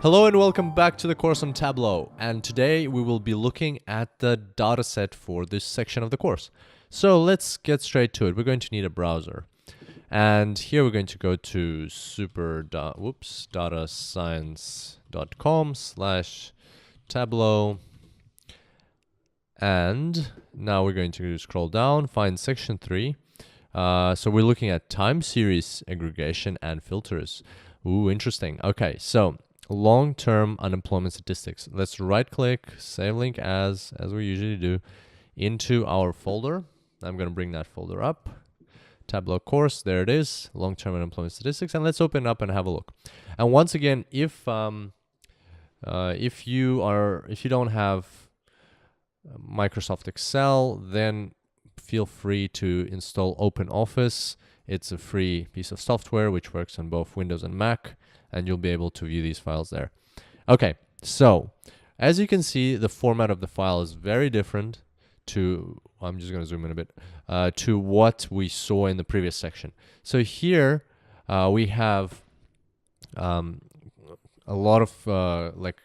Hello and welcome back to the course on Tableau, and today we will be looking at the dataset for this section of the course. So let's get straight to it. We're going to need a browser, and here we're going to go to datascience.com/Tableau, and now we're going to scroll down, find section 3. So we're looking at time series aggregation and filters. Ooh, interesting. Okay, so long-term unemployment statistics. Let's right-click, save link as we usually do, into our folder. I'm going to bring that folder up. Tableau course, there it is, long-term unemployment statistics, and let's open it up and have a look. And once again, if you don't have Microsoft Excel, then feel free to install OpenOffice. It's a free piece of software which works on both Windows and Mac, and you'll be able to view these files there. Okay, so as you can see, the format of the file is very different to, I'm just going to zoom in a bit, to what we saw in the previous section. So here we have a lot of like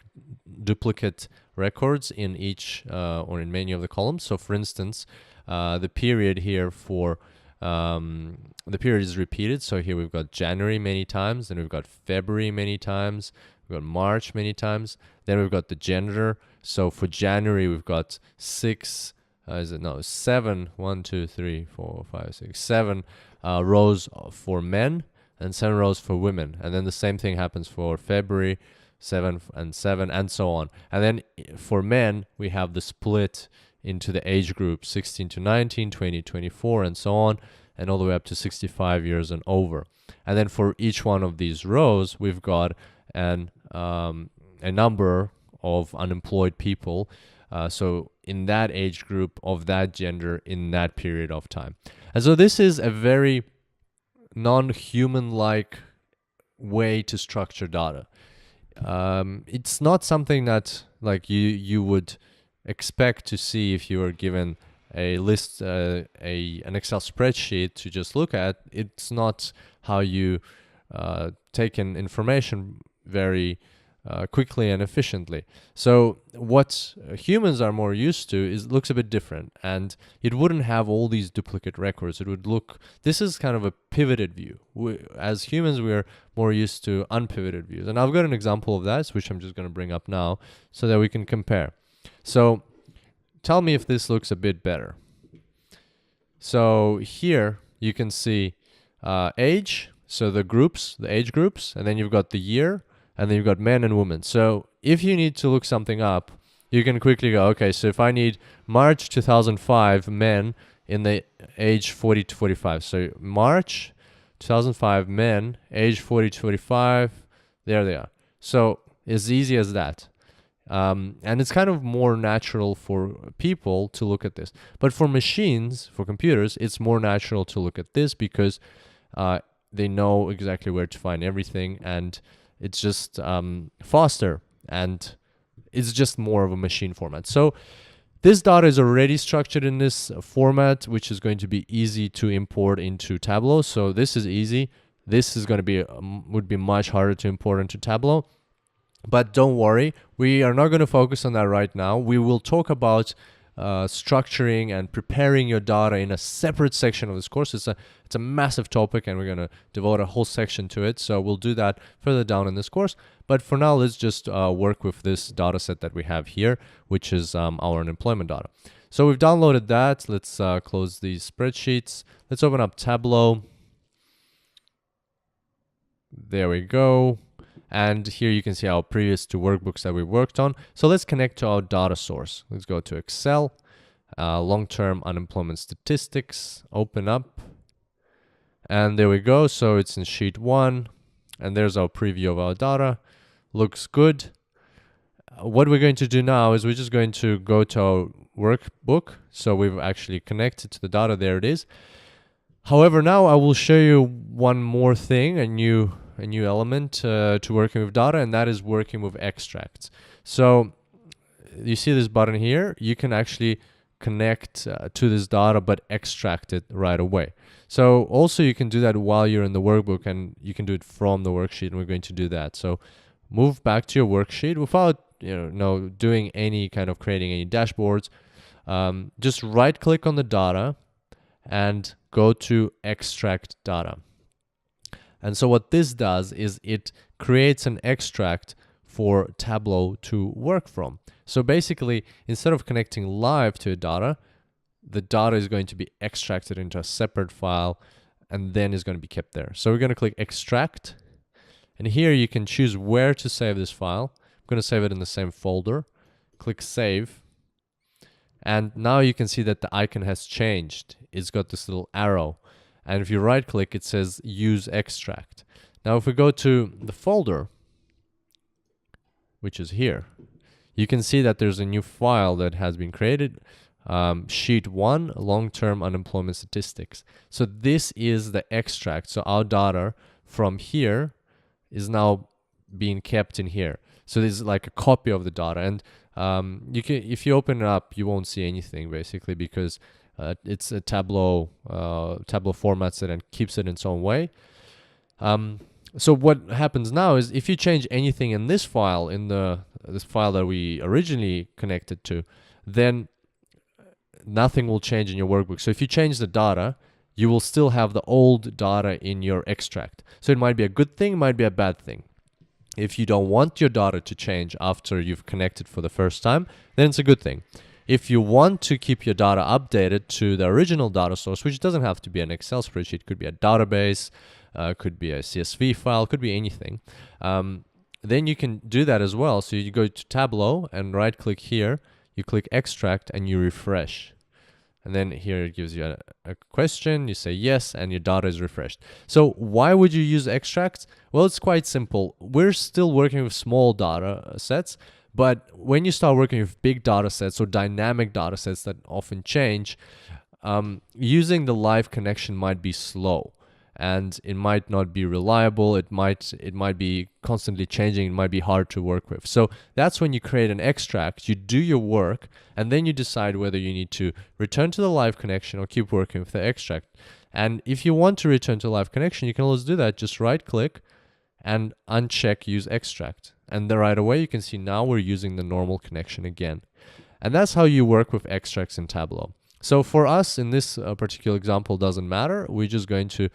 duplicate records in each or in many of the columns. So for instance, the period here for the period is repeated. So here we've got January many times, then we've got February many times, we've got March many times, then we've got the gender. So for January we've got seven rows for men and 7 rows for women. And then the same thing happens for February, 7 and 7, and so on. And then for men, we have the split into the age group 16 to 19, 20 to 24, and so on, and all the way up to 65 years and over. And then for each one of these rows, we've got a number of unemployed people. So in that age group of that gender in that period of time. And so this is a very non-human-like way to structure data. It's not something that like you would expect to see if you were given a list, an Excel spreadsheet to just look at. It's not how you take in information very quickly and efficiently. So what humans are more used to looks a bit different, and it wouldn't have all these duplicate records. It would look, this is kind of a pivoted view. As humans, we're more used to unpivoted views. And I've got an example of that, which I'm just going to bring up now so that we can compare. So tell me if this looks a bit better. So here you can see age, so the age groups, and then you've got the year, and then you've got men and women. So if you need to look something up, you can quickly go, okay, so if I need March 2005 men in the age 40 to 45. So March 2005 men, age 40 to 45, there they are. So as easy as that. And it's kind of more natural for people to look at this. But for machines, for computers, it's more natural to look at this because they know exactly where to find everything, and it's just faster, and it's just more of a machine format. So this data is already structured in this format, which is going to be easy to import into Tableau. So this is easy. This is going to be would be much harder to import into Tableau. But don't worry, we are not going to focus on that right now. We will talk about structuring and preparing your data in a separate section of this course. It's a massive topic, and we're going to devote a whole section to it. So we'll do that further down in this course. But for now, let's just work with this data set that we have here, which is our unemployment data. So we've downloaded that. Let's close these spreadsheets. Let's open up Tableau. There we go. And here you can see our previous 2 workbooks that we worked on. So let's connect to our data source. Let's go to Excel, long-term unemployment statistics, open up. And there we go. So it's in sheet 1. And there's our preview of our data. Looks good. What we're going to do now is we're just going to go to our workbook. So we've actually connected to the data. There it is. However, now I will show you one more thing, a new element to working with data, and that is working with extracts. So you see this button here. You can actually connect to this data but extract it right away. So also you can do that while you're in the workbook, and you can do it from the worksheet, and we're going to do that. So move back to your worksheet without doing any kind of creating any dashboards. Just right click on the data and go to extract data. And so what this does is it creates an extract for Tableau to work from. So basically, instead of connecting live to data, the data is going to be extracted into a separate file and then is going to be kept there. So we're going to click extract, and here you can choose where to save this file. I'm going to save it in the same folder. Click save, and now you can see that the icon has changed. It's got this little arrow, and if you right click, it says use extract. Now if we go to the folder, which is here, you can see that there's a new file that has been created, sheet 1, long-term unemployment statistics. So this is the extract. So our data from here is now being kept in here. So this is like a copy of the data, and if you open it up, you won't see anything basically, because it's a Tableau formats it and keeps it in its own way. So what happens now is if you change anything in this file, this file that we originally connected to, then nothing will change in your workbook. So if you change the data, you will still have the old data in your extract. So it might be a good thing, might be a bad thing. If you don't want your data to change after you've connected for the first time, then it's a good thing. If you want to keep your data updated to the original data source, which doesn't have to be an Excel spreadsheet, could be a database, could be a CSV file, could be anything, then you can do that as well. So you go to Tableau and right click here, you click extract and you refresh. And then here it gives you a question, you say yes, and your data is refreshed. So why would you use extracts? Well, it's quite simple. We're still working with small data sets, but when you start working with big data sets or dynamic data sets that often change, using the live connection might be slow, and it might not be reliable. It might be constantly changing. It might be hard to work with. So that's when you create an extract, you do your work, and then you decide whether you need to return to the live connection or keep working with the extract. And if you want to return to live connection, you can always do that. Just right click and uncheck use extract. And then right away you can see now we're using the normal connection again. And that's how you work with extracts in Tableau. So for us in this particular example, doesn't matter. We're just going to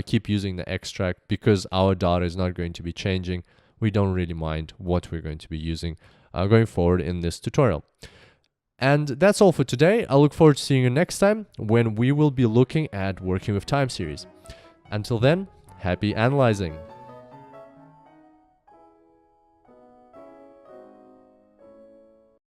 keep using the extract because our data is not going to be changing. We don't really mind what we're going to be using going forward in this tutorial. And that's all for today. I look forward to seeing you next time when we will be looking at working with time series. Until then, happy analyzing.